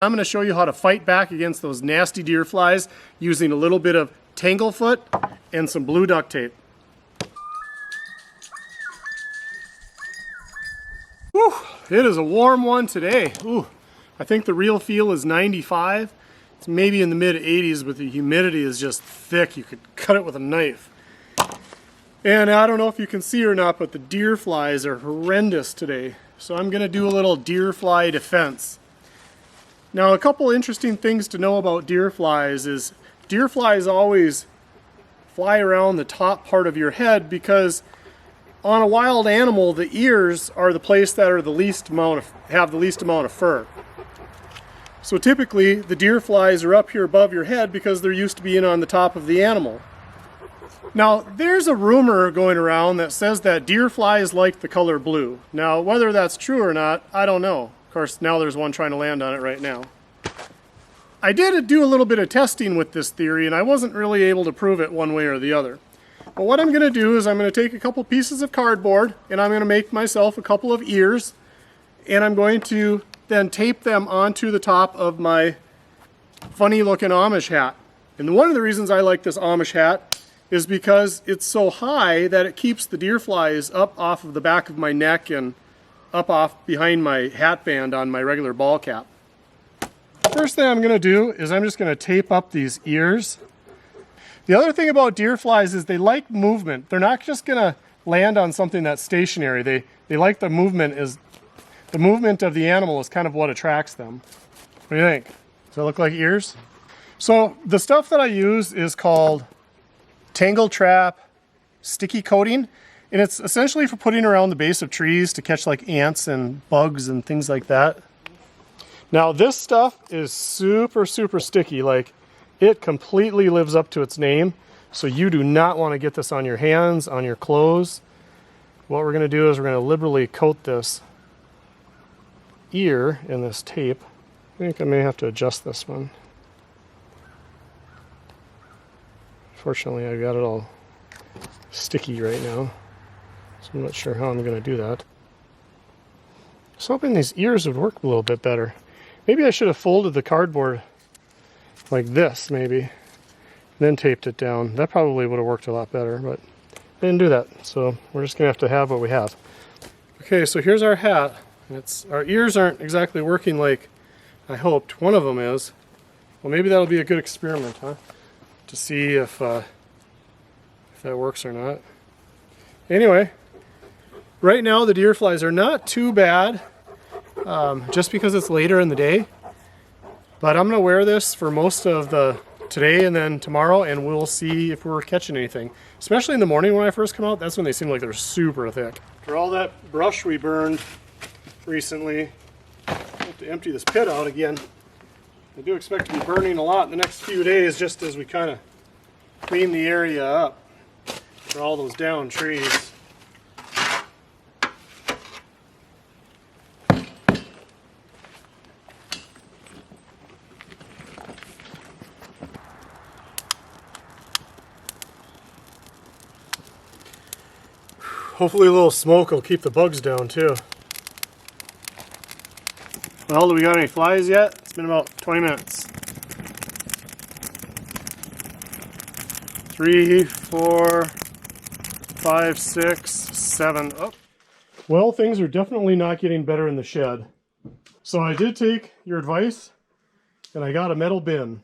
I'm going to show you how to fight back against those nasty deer flies using a little bit of Tangle foot and some blue duct tape. Whew, it is a warm one today. Ooh, I think the real feel is 95. It's maybe in the mid 80s, but the humidity is just thick. You could cut it with a knife. And I don't know if you can see or not, but the deer flies are horrendous today. So I'm going to do a little Deerfly Defense. Now, a couple interesting things to know about deer flies is deer flies always fly around the top part of your head because on a wild animal, the ears are the place that are have the least amount of fur. So typically, the deer flies are up here above your head because they're used to being on the top of the animal. Now, there's a rumor going around that says that deer flies like the color blue. Now, whether that's true or not, I don't know. Of course, now there's one trying to land on it right now. I did do a little bit of testing with this theory, and I wasn't really able to prove it one way or the other. But what I'm going to do is I'm going to take a couple pieces of cardboard, and I'm going to make myself a couple of ears, and I'm going to then tape them onto the top of my funny-looking Amish hat. And one of the reasons I like this Amish hat is because it's so high that it keeps the deer flies up off of the back of my neck and up off behind my hat band on my regular ball cap. First thing I'm going to do is I'm just going to tape up these ears. The other thing about deer flies is they like movement. They're not just going to land on something that's stationary. They like the movement. The movement of the animal is kind of what attracts them. What do you think? Does that look like ears? So the stuff that I use is called Tangle Trap sticky coating. And it's essentially for putting around the base of trees to catch like ants and bugs and things like that. Now this stuff is super, super sticky. Like it completely lives up to its name. So you do not want to get this on your hands, on your clothes. What we're going to do is we're going to liberally coat this ear in this tape. I think I may have to adjust this one. Fortunately, I've got it all sticky right now. So I'm not sure how I'm going to do that. I was hoping these ears would work a little bit better. Maybe I should have folded the cardboard like this, maybe, and then taped it down. That probably would have worked a lot better, but I didn't do that. So we're just going to have what we have. Okay, so here's our hat. Our ears aren't exactly working like I hoped. One of them is. Well, maybe that'll be a good experiment, huh? To see if that works or not. Anyway. Right now the deer flies are not too bad, just because it's later in the day. But I'm going to wear this for most of today and then tomorrow, and we'll see if we're catching anything. Especially in the morning when I first come out, that's when they seem like they're super thick. For all that brush we burned recently, I have to empty this pit out again. I do expect to be burning a lot in the next few days just as we kind of clean the area up for all those downed trees. Hopefully a little smoke will keep the bugs down too. Well, do we got any flies yet? It's been about 20 minutes. 3, 4, 5, 6, 7. Oh. Well, things are definitely not getting better in the shed. So I did take your advice and I got a metal bin.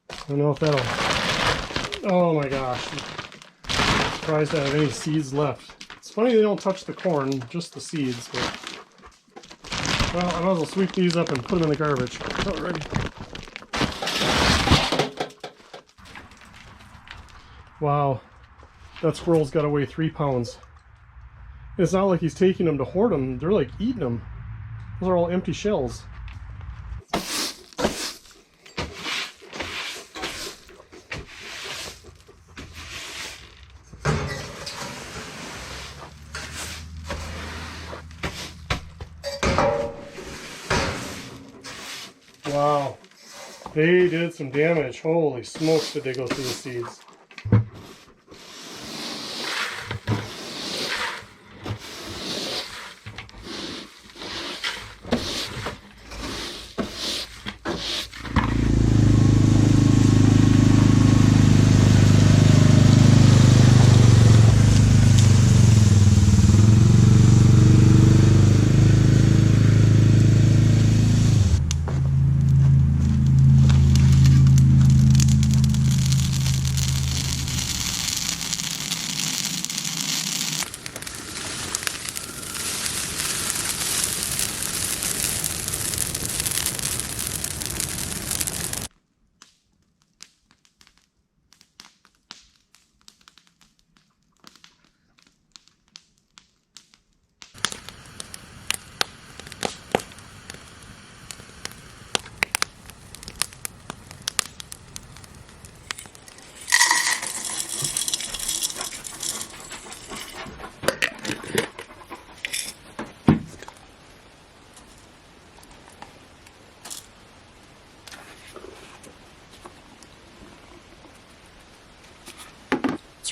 I don't know if that'll... Oh my gosh. Surprised I have any seeds left. It's funny they don't touch the corn, just the seeds. But... well, I might as well sweep these up and put them in the garbage. Already. Wow, that squirrel's got to weigh 3 pounds. It's not like he's taking them to hoard them, they're like eating them. Those are all empty shells. Wow, they did some damage. Holy smokes, did they go through the seeds.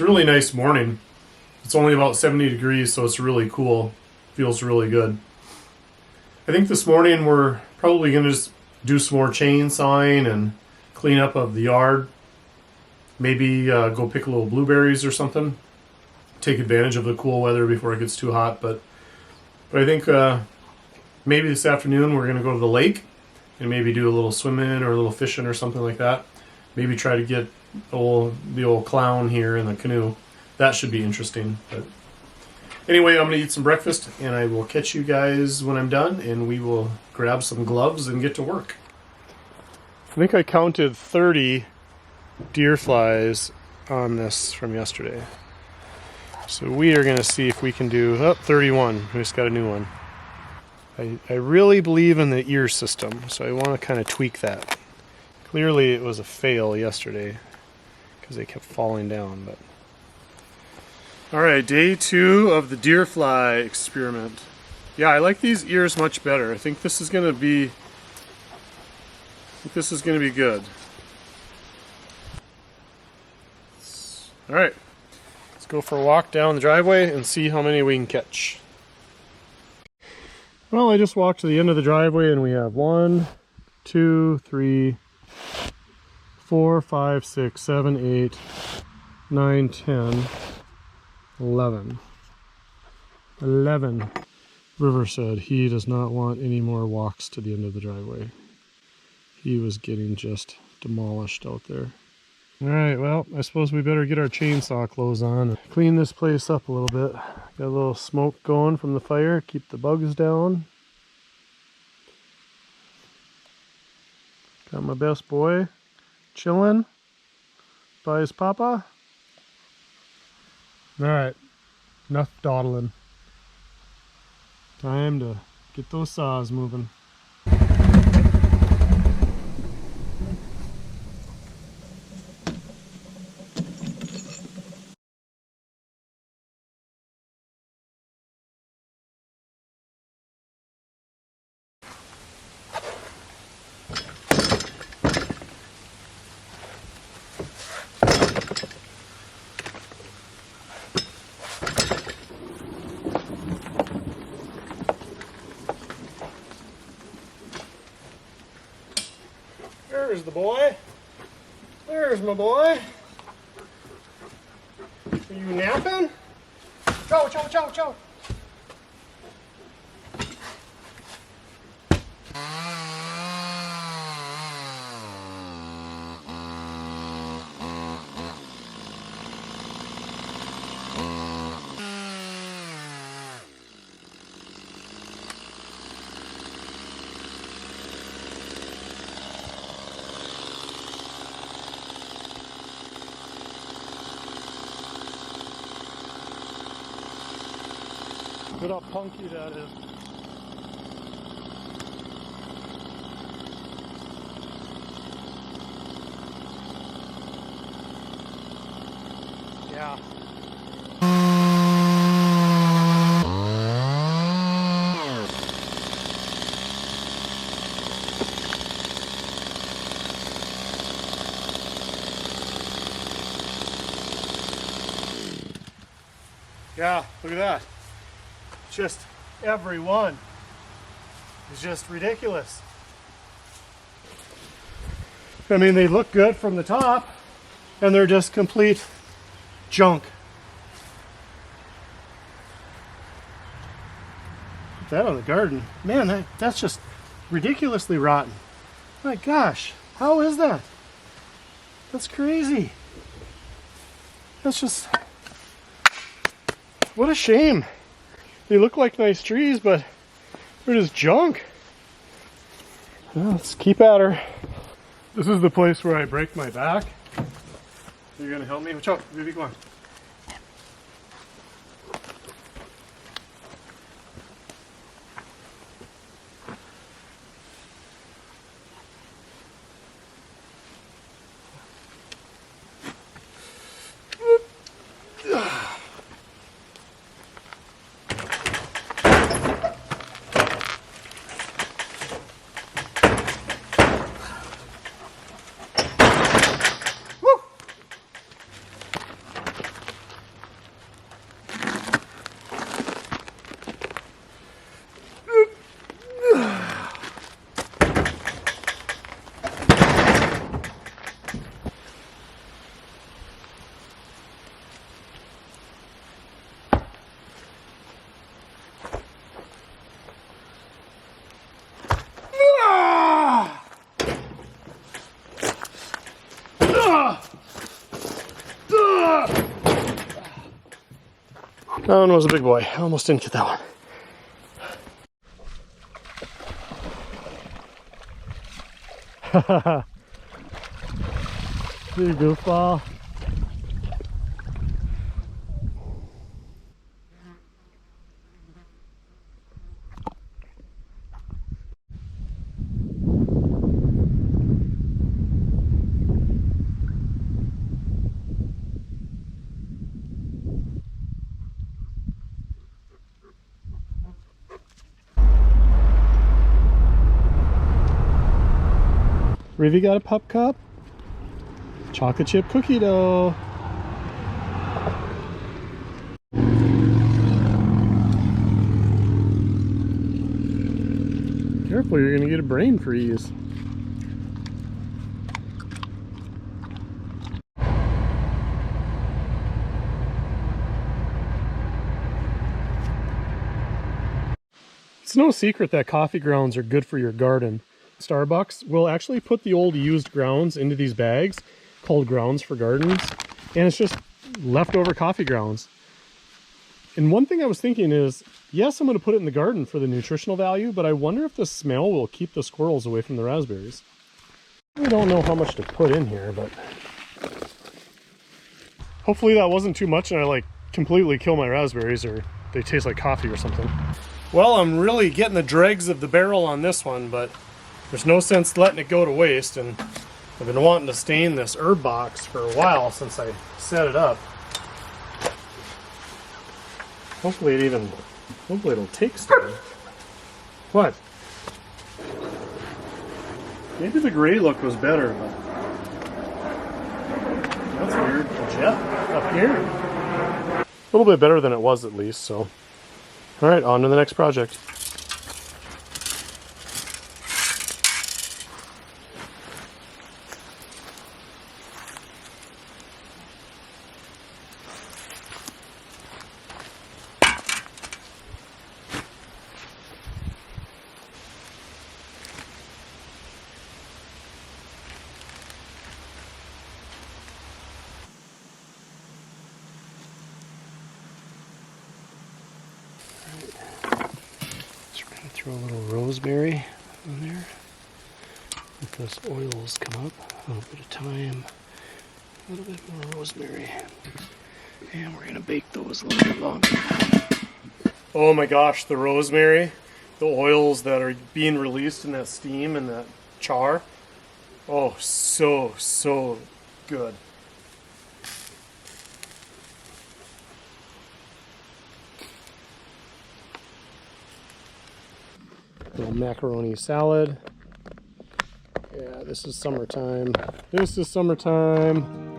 It's a really nice morning. It's only about 70 degrees, so it's really cool. Feels really good. I think this morning we're probably going to just do some more chainsawing and clean up of the yard. Maybe go pick a little blueberries or something. Take advantage of the cool weather before it gets too hot. But I think maybe this afternoon we're going to go to the lake and maybe do a little swimming or a little fishing or something like that. Maybe try to get the old clown here in the canoe. That should be interesting. But anyway, I'm going to eat some breakfast, and I will catch you guys when I'm done, and we will grab some gloves and get to work. I think I counted 30 deer flies on this from yesterday. So we are going to see if we can do 31. We just got a new one. I really believe in the ear system, so I want to kind of tweak that. Clearly it was a fail yesterday because they kept falling down. But alright, day 2 of the Deerfly experiment. Yeah, I like these ears much better. I think this is going to be good. Alright, let's go for a walk down the driveway and see how many we can catch. Well, I just walked to the end of the driveway and we have 1, 2, 3, 4, 5, 6, 7, 8, 9, 10, 11. 11. River said he does not want any more walks to the end of the driveway. He was getting just demolished out there. Alright, well, I suppose we better get our chainsaw clothes on and clean this place up a little bit. Got a little smoke going from the fire, keep the bugs down. Got my best boy chilling by his papa. Alright, enough dawdling. Time to get those saws moving. There's the boy. There's my boy. Are you napping? Chow, chow, chow, chow. Look how punky that is. Yeah. Yeah, look at that. Just every one is just ridiculous. I mean, they look good from the top and they're just complete junk. Put that on the garden. Man, that's just ridiculously rotten. My gosh, how is that? That's crazy. That's just, what a shame. They look like nice trees, but they're just junk. Well, let's keep at her. This is the place where I break my back. You're gonna help me? Watch out, baby, go on. That one was a big boy. I almost didn't get that one. Haha. You goofball. Rivy got a pup cup? Chocolate chip cookie dough. Careful, you're gonna get a brain freeze. It's no secret that coffee grounds are good for your garden. Starbucks will actually put the old used grounds into these bags called grounds for gardens, and it's just leftover coffee grounds. And one thing I was thinking is, yes, I'm going to put it in the garden for the nutritional value, but I wonder if the smell will keep the squirrels away from the raspberries. I don't know how much to put in here, but hopefully that wasn't too much and I like completely kill my raspberries or they taste like coffee or something. Well, I'm really getting the dregs of the barrel on this one, but there's no sense letting it go to waste, and I've been wanting to stain this herb box for a while since I set it up. Hopefully it'll take stain. What? Maybe the gray look was better, but that's weird. A jet up here. A little bit better than it was at least, so. All right, on to the next project. Throw a little rosemary in there. Let those oils come up. A little bit of thyme. A little bit more rosemary. And we're going to bake those a little bit longer. Oh my gosh, the rosemary. The oils that are being released in that steam and that char. Oh, so good. Little macaroni salad. Yeah, this is summertime. This is summertime.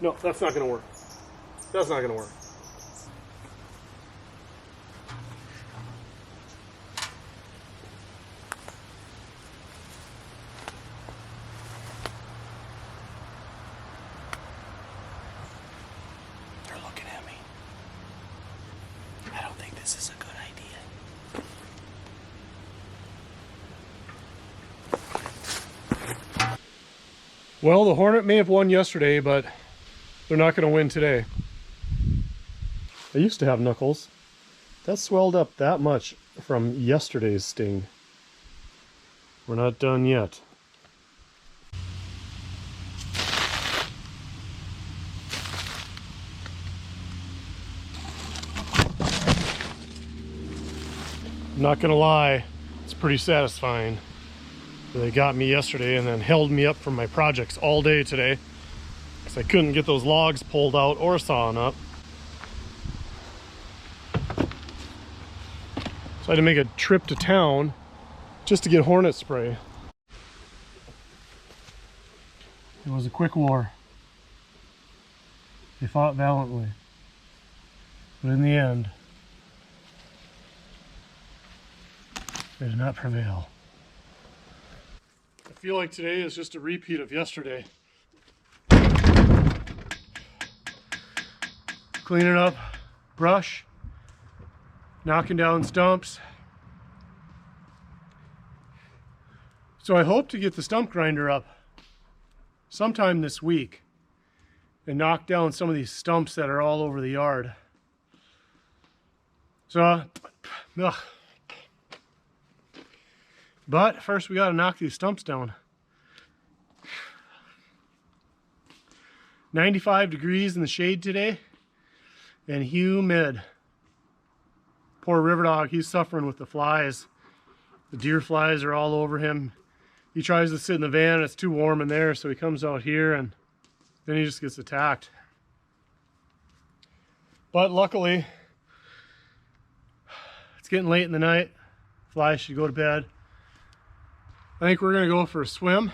No, that's not going to work. That's not going to work. They're looking at me. I don't think this is a good idea. Well, the Hornet may have won yesterday, but they're not going to win today. I used to have knuckles. That swelled up that much from yesterday's sting. We're not done yet. I'm not going to lie, it's pretty satisfying. They got me yesterday and then held me up from my projects all day today. I couldn't get those logs pulled out or sawn up. So I had to make a trip to town just to get hornet spray. It was a quick war. They fought valiantly. But in the end, they did not prevail. I feel like today is just a repeat of yesterday. Cleaning up brush, knocking down stumps. So I hope to get the stump grinder up sometime this week and knock down some of these stumps that are all over the yard. So, but first we got to knock these stumps down. 95 degrees in the shade today and humid. Poor river dog, he's suffering with the flies. The deer flies are all over him. He tries to sit in the van, it's too warm in there, so he comes out here and then he just gets attacked. But luckily, it's getting late in the night. Flies should go to bed. I think we're gonna go for a swim.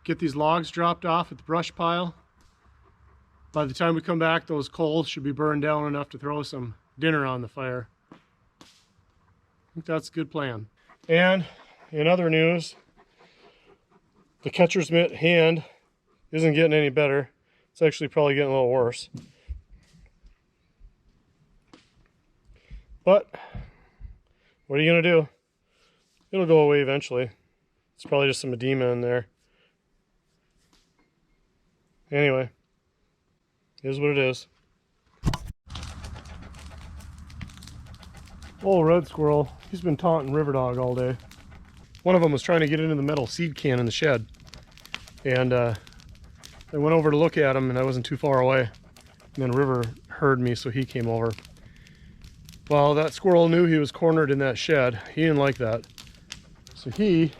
Get these logs dropped off at the brush pile. By the time we come back, those coals should be burned down enough to throw some dinner on the fire. I think that's a good plan. And in other news, the catcher's mitt hand isn't getting any better. It's actually probably getting a little worse. But what are you gonna do? It'll go away eventually. It's probably just some edema in there. Anyway, it is what it is. Old red squirrel, he's been taunting river dog all day. One of them was trying to get into the metal seed can in the shed. And I went over to look at him and I wasn't too far away. And then River heard me, so he came over. Well, that squirrel knew he was cornered in that shed. He didn't like that. So he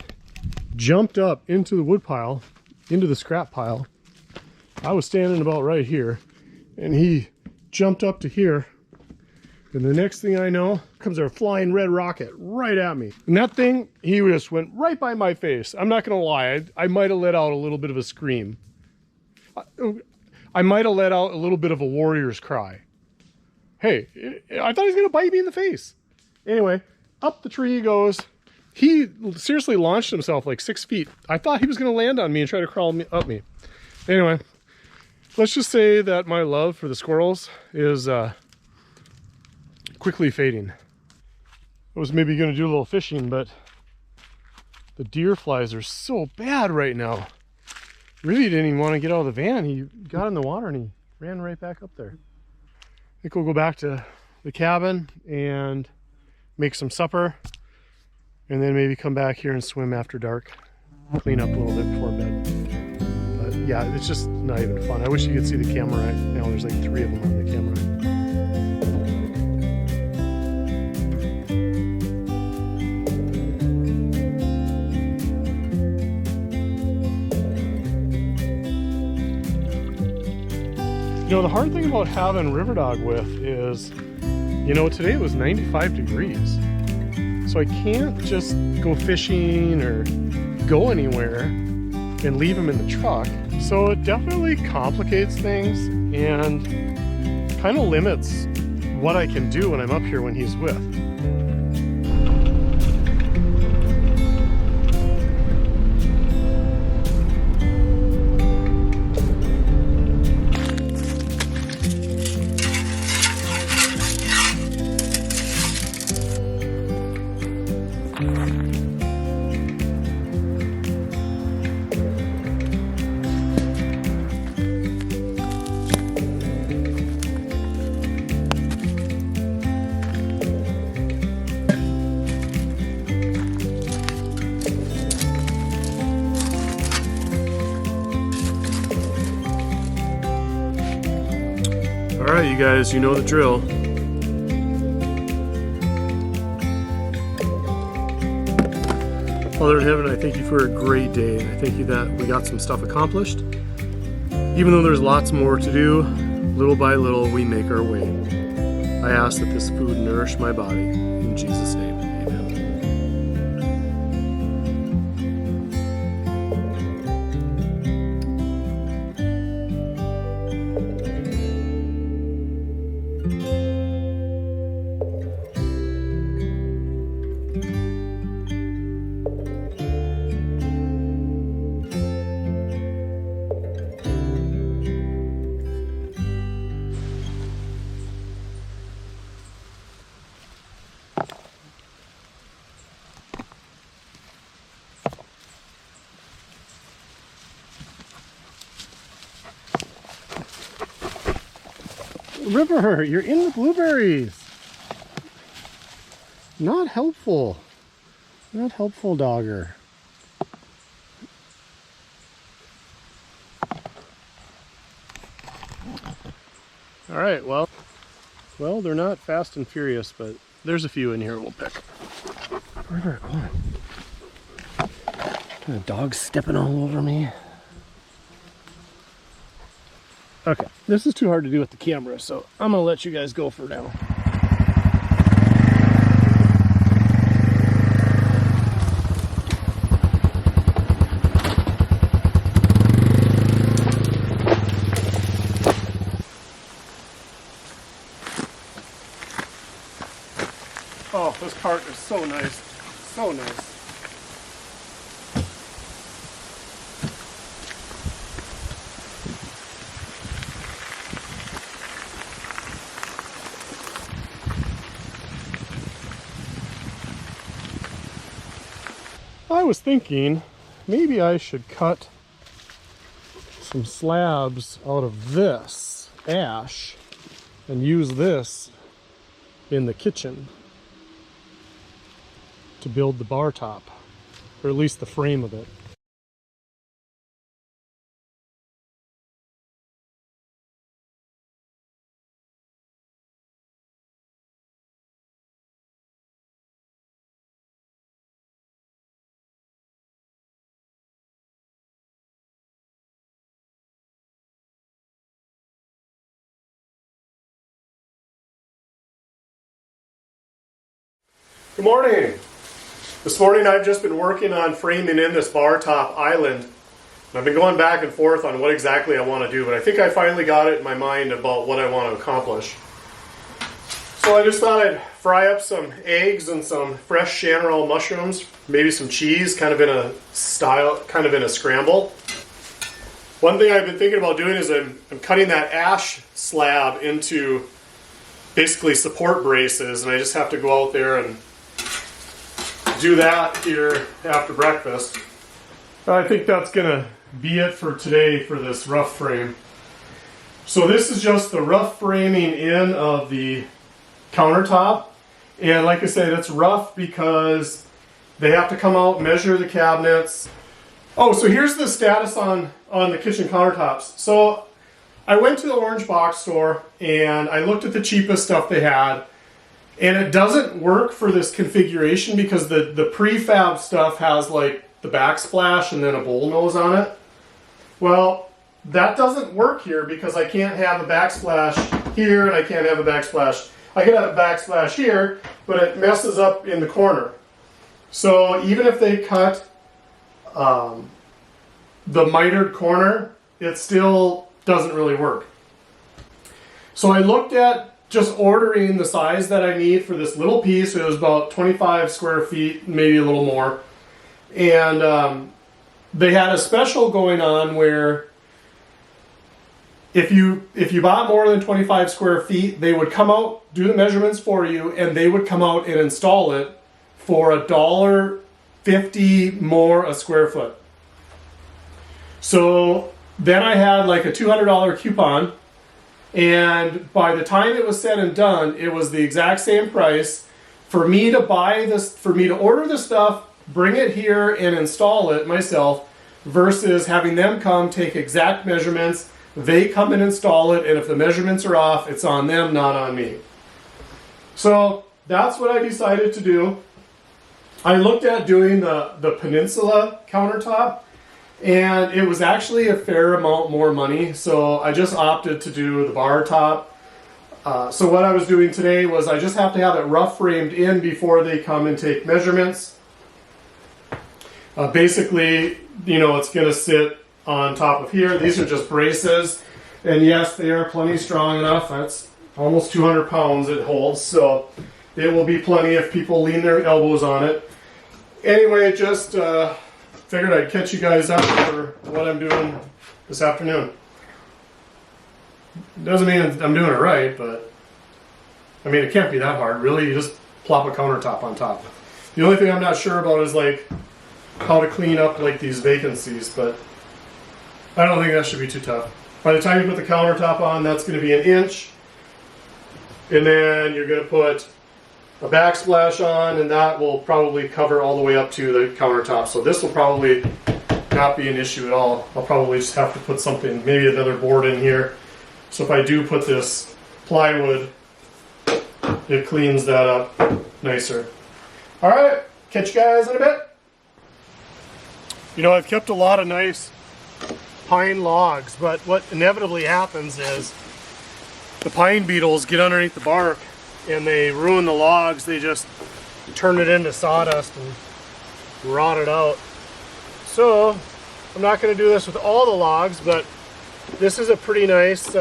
jumped up into the wood pile, into the scrap pile. I was standing about right here, and he jumped up to here. And the next thing I know, comes a flying red rocket right at me. And that thing, he just went right by my face. I'm not gonna lie, I might have let out a little bit of a scream. I might have let out a little bit of a warrior's cry. Hey, I thought he was gonna bite me in the face. Anyway, up the tree he goes. He seriously launched himself like 6 feet. I thought he was gonna land on me and try to crawl up me. Anyway, let's just say that my love for the squirrels is quickly fading. I was maybe gonna do a little fishing, but the deer flies are so bad right now. Really didn't even want to get out of the van. He got in the water and he ran right back up there. I think we'll go back to the cabin and make some supper and then maybe come back here and swim after dark. Clean up a little bit before bed. But yeah, it's just not even fun. I wish you could see the camera right now. There's like 3 of them on the camera. You know, the hard thing about having river dog with is, you know, today it was 95 degrees. So I can't just go fishing or go anywhere and leave him in the truck. So it definitely complicates things and kind of limits what I can do when I'm up here when he's with. Alright, you guys, you know the drill. Father in heaven, I thank you for a great day. I thank you that we got some stuff accomplished. Even though there's lots more to do, little by little we make our way. I ask that this food nourish my body. In Jesus' name, amen. River, you're in the blueberries. Not helpful. Not helpful, dogger. All right, well, they're not fast and furious, but there's a few in here we'll pick. River, come on. The dog's stepping all over me. Okay, this is too hard to do with the camera, so I'm gonna let you guys go for now. Oh, this cart is so nice. So nice. I was thinking maybe I should cut some slabs out of this ash and use this in the kitchen to build the bar top, or at least the frame of it. Good morning. This morning I've just been working on framing in this bar top island. I've been going back and forth on what exactly I want to do, but I think I finally got it in my mind about what I want to accomplish. So I just thought I'd fry up some eggs and some fresh chanterelle mushrooms, maybe some cheese, kind of in a scramble. One thing I've been thinking about doing is I'm cutting that ash slab into basically support braces, and I just have to go out there and do that here after breakfast. I think that's gonna be it for today for this rough frame. So this is just the rough framing in of the countertop, and like I said, it's rough because they have to come out, measure the cabinets. Oh, so here's the status on the kitchen countertops. So I went to the orange box store and I looked at the cheapest stuff they had, and it doesn't work for this configuration because the prefab stuff has like the backsplash and then a bowl nose on it. Well, that doesn't work here because I can't have a backsplash here and I can't have a backsplash. I can have a backsplash here, but it messes up in the corner. So even if they cut the mitered corner, it still doesn't really work. So I looked at just ordering the size that I need for this little piece. It was about 25 square feet, maybe a little more. And they had a special going on where if you bought more than 25 square feet, they would come out, do the measurements for you, and they would come out and install it for $1.50 more a square foot. So then I had like a $200 coupon, and by the time it was said and done, it was the exact same price for me to buy this, for me to order the stuff, bring it here and install it myself, versus having them come take exact measurements. They come and install it, and if the measurements are off, it's on them, not on me. So that's what I decided to do. I looked at doing the Peninsula countertop, And it was actually a fair amount more money, so I just opted to do the bar top. So what I was doing today was I just have to have it rough framed in before they come and take measurements. Basically, you know, it's going to sit on top of here. These are just braces, and yes, they are plenty strong enough. That's almost 200 pounds it holds, so it will be plenty if people lean their elbows on it. Anyway, just figured I'd catch you guys up for what I'm doing this afternoon. Doesn't mean I'm doing it right, but I mean, it can't be that hard, really. You just plop a countertop on top. The only thing I'm not sure about is like how to clean up like these vacancies, but I don't think that should be too tough. By the time you put the countertop on, that's going to be 1 inch, and then you're going to put a backsplash on, and that will probably cover all the way up to the countertop. So this will probably not be an issue at all. I'll probably just have to put something, maybe another board in here. So if I do put this plywood, it cleans that up nicer. All right, catch you guys in a bit. You know, I've kept a lot of nice pine logs, but what inevitably happens is the pine beetles get underneath the bark and they ruin the logs. They just turn it into sawdust and rot it out. So I'm not going to do this with all the logs, but this is a pretty nice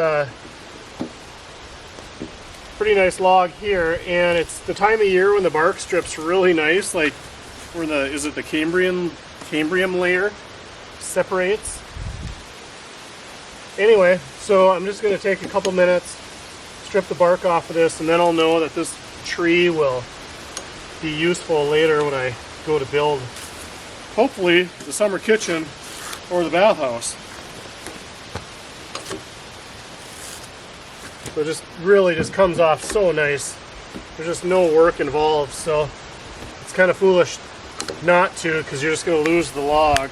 log here, and it's the time of year when the bark strip's really nice, like where the Cambrian layer separates. Anyway, so I'm just going to take a couple minutes, strip the bark off of this, and then I'll know that this tree will be useful later when I go to build, hopefully, the summer kitchen or the bathhouse. So it just really just comes off so nice. There's just no work involved, so it's kind of foolish not to, because you're just going to lose the log.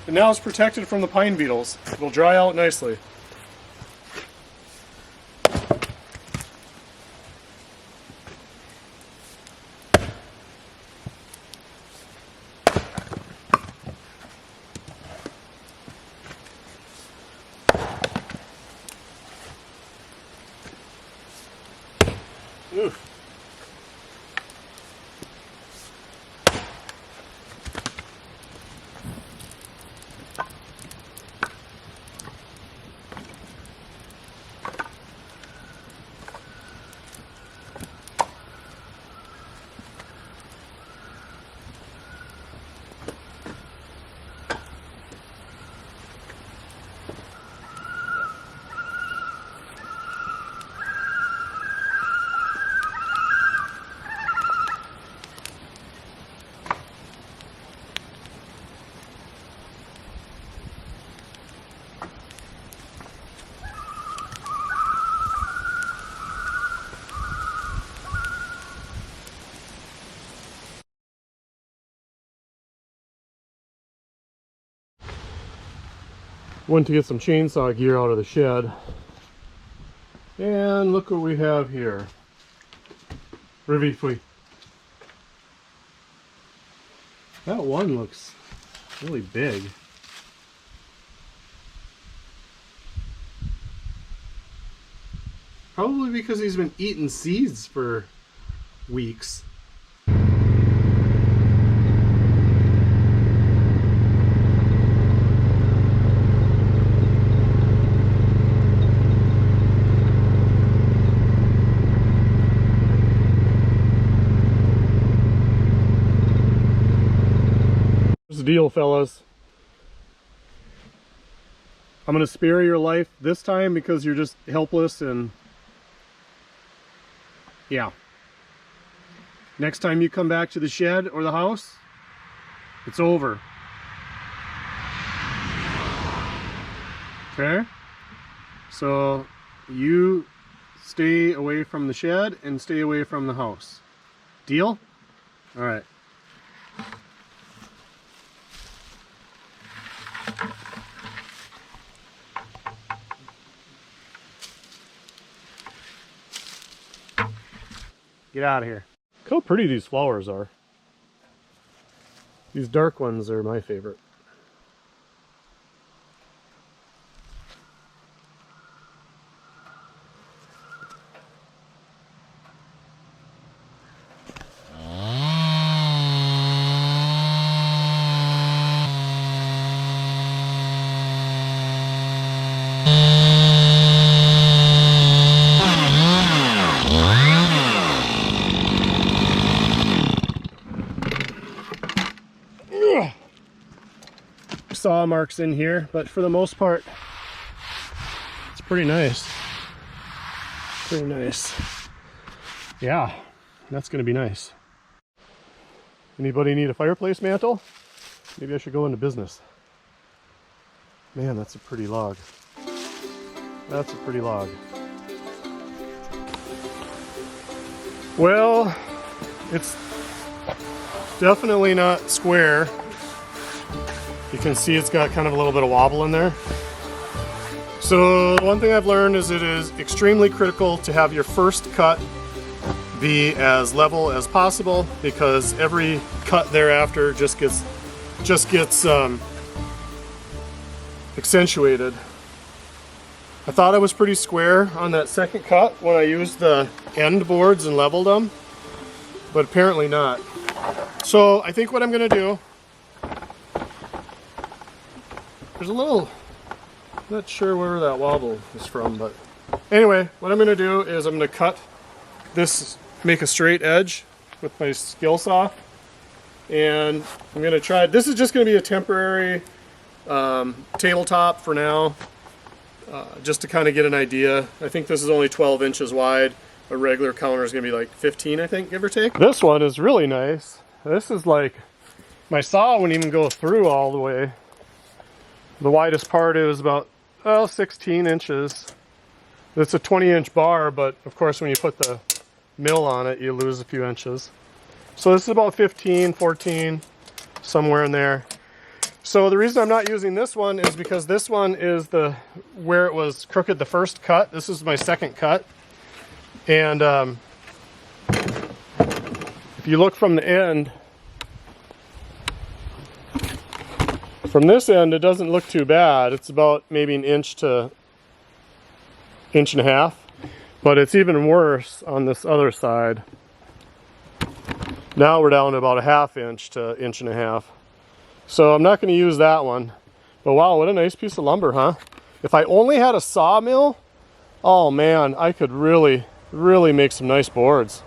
And now it's protected from the pine beetles. It will dry out nicely. Oof. Went to get some chainsaw gear out of the shed, and look what we have here. That one looks really big. Probably because he's been eating seeds for weeks. Deal, fellas. I'm gonna spare your life this time because you're just helpless, and yeah, next time you come back to the shed or the house, it's over. Okay, so you stay away from the shed and stay away from the house. Deal? All right. Get out of here. Look how pretty these flowers are. These dark ones are my favorite. Saw marks in here, but for the most part it's pretty nice. Pretty nice. Yeah, that's gonna be nice. Anybody need a fireplace mantle? Maybe I should go into business. Man, that's a pretty log. That's a pretty log. Well, it's definitely not square. You can see it's got kind of a little bit of wobble in there. So one thing I've learned is it is extremely critical to have your first cut be as level as possible, because every cut thereafter just gets accentuated. I thought I was pretty square on that second cut when I used the end boards and leveled them, but apparently not. So I think what I'm going to do, there's a little, not sure where that wobble is from, but anyway, what I'm going to do is I'm going to cut this, make a straight edge with my skill saw, and I'm going to try, this is just going to be a temporary tabletop for now, just to kind of get an idea. I think this is only 12 inches wide. A regular counter is going to be like 15, I think, give or take. This one is really nice. This is like, my saw wouldn't even go through all the way. The widest part is about, well, 16 inches. It's a 20-inch bar, but of course when you put the mill on it, you lose a few inches. So this is about 15, 14, somewhere in there. So the reason I'm not using this one is because this one is where it was crooked the first cut. This is my second cut. And if you look from the end, from this end, it doesn't look too bad. It's about maybe an inch to inch and a half, but it's even worse on this other side. Now we're down to about a half inch to inch and a half. So I'm not going to use that one. But wow, what a nice piece of lumber, huh? If I only had a sawmill, oh man, I could really make some nice boards.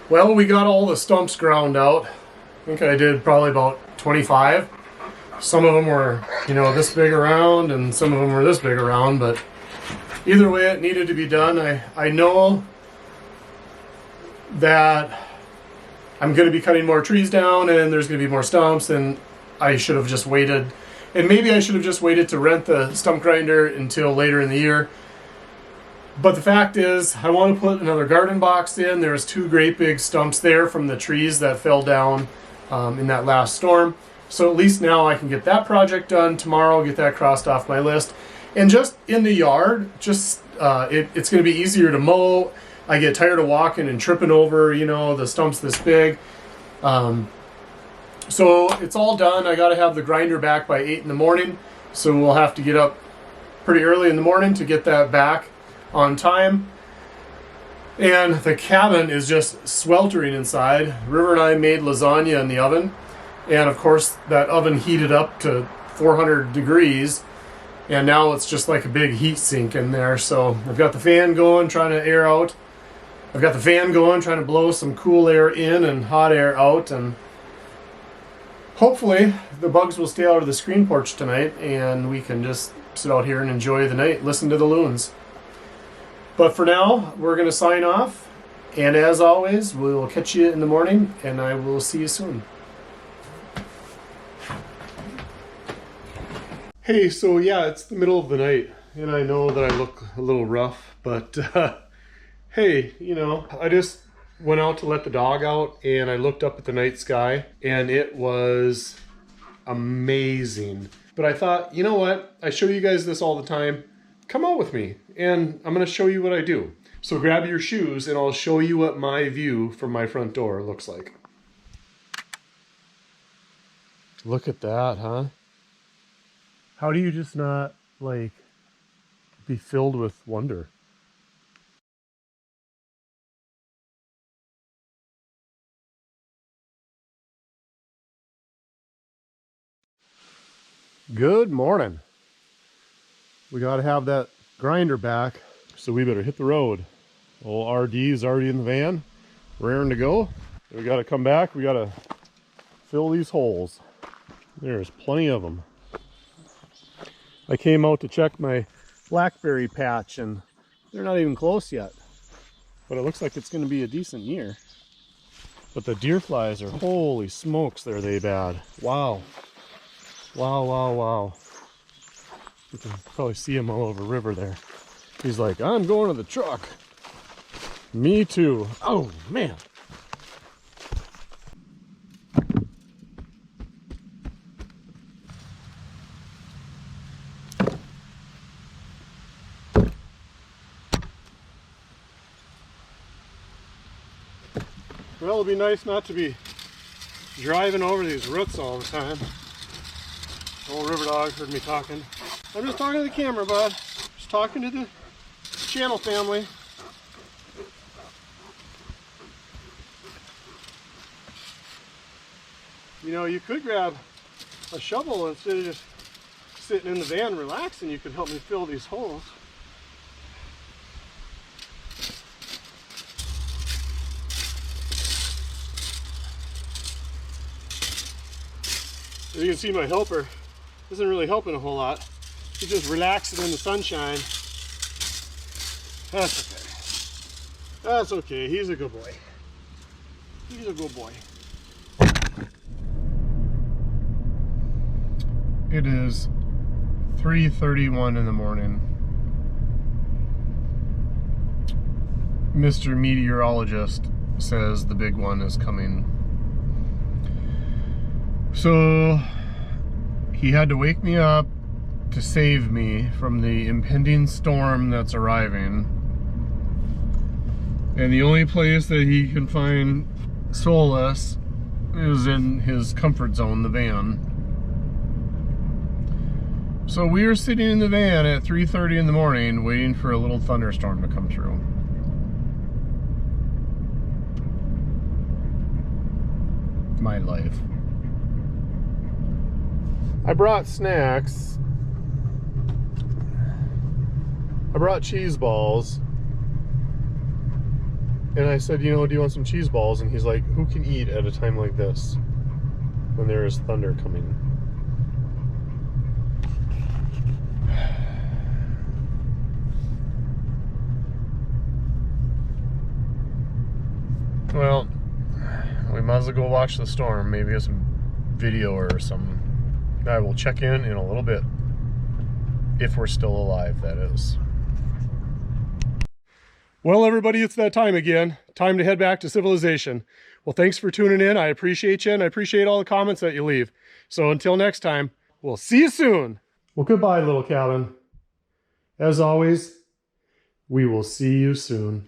Well, we got all the stumps ground out. I think I did probably about 25. Some of them were, you know, this big around, and some of them were this big around, but either way it needed to be done. I know that I'm going to be cutting more trees down and there's going to be more stumps, and I should have just waited. And maybe I should have just waited to rent the stump grinder until later in the year. But the fact is, I want to put another garden box in. There's two great big stumps there from the trees that fell down in that last storm. So at least now I can get that project done tomorrow, get that crossed off my list. And just in the yard, just it's going to be easier to mow. I get tired of walking and tripping over, you know, the stumps this big. So it's all done. I got to have the grinder back by 8 in the morning. So we'll have to get up pretty early in the morning to get that back on time. And the cabin is just sweltering inside. River and I made lasagna in the oven. And of course that oven heated up to 400 degrees. And now it's just like a big heat sink in there. So I've got the fan going, trying to air out. I've got the fan going, trying to blow some cool air in and hot air out. And hopefully the bugs will stay out of the screen porch tonight and we can just sit out here and enjoy the night, listen to the loons. But for now, we're going to sign off. And as always, we will catch you in the morning and I will see you soon. Hey, so yeah, it's the middle of the night and I know that I look a little rough, but hey, you know, I just went out to let the dog out and I looked up at the night sky and it was amazing. But I thought, you know what? I show you guys this all the time. Come out with me and I'm going to show you what I do. So grab your shoes and I'll show you what my view from my front door looks like. Look at that, huh? How do you just not, like, be filled with wonder? Good morning. We got to have that grinder back, so we better hit the road. Old RD's already in the van, raring to go. We got to come back. We got to fill these holes. There's plenty of them. I came out to check my blackberry patch and they're not even close yet. But it looks like it's going to be a decent year. But the deer flies are, holy smokes, are they bad. Wow. Wow, wow, wow. You can probably see him all over river there. He's like, I'm going to the truck. Me too. Oh, man. Well, it'll be nice not to be driving over these roots all the time. Old river dog heard me talking. I'm just talking to the camera, bud. Just talking to the channel family. You know, you could grab a shovel instead of just sitting in the van relaxing. You could help me fill these holes. As you can see, my helper isn't really helping a whole lot. He's just relaxing in the sunshine. That's okay. That's okay. He's a good boy. He's a good boy. It is 3:31 in the morning. Mr. Meteorologist says the big one is coming. So he had to wake me up to save me from the impending storm that's arriving. And the only place that he can find solace is in his comfort zone, the van. So we are sitting in the van at 3:30 in the morning waiting for a little thunderstorm to come through. My life. I brought snacks. I brought cheese balls. And I said, you know, do you want some cheese balls? And he's like, who can eat at a time like this when there is thunder coming? Well, we might as well go watch the storm. Maybe get some video or something. I will check in a little bit. If we're still alive, that is. Well, everybody, it's that time again. Time to head back to civilization. Well, thanks for tuning in. I appreciate you, and I appreciate all the comments that you leave. So until next time, we'll see you soon. Well, goodbye, little cabin. As always, we will see you soon.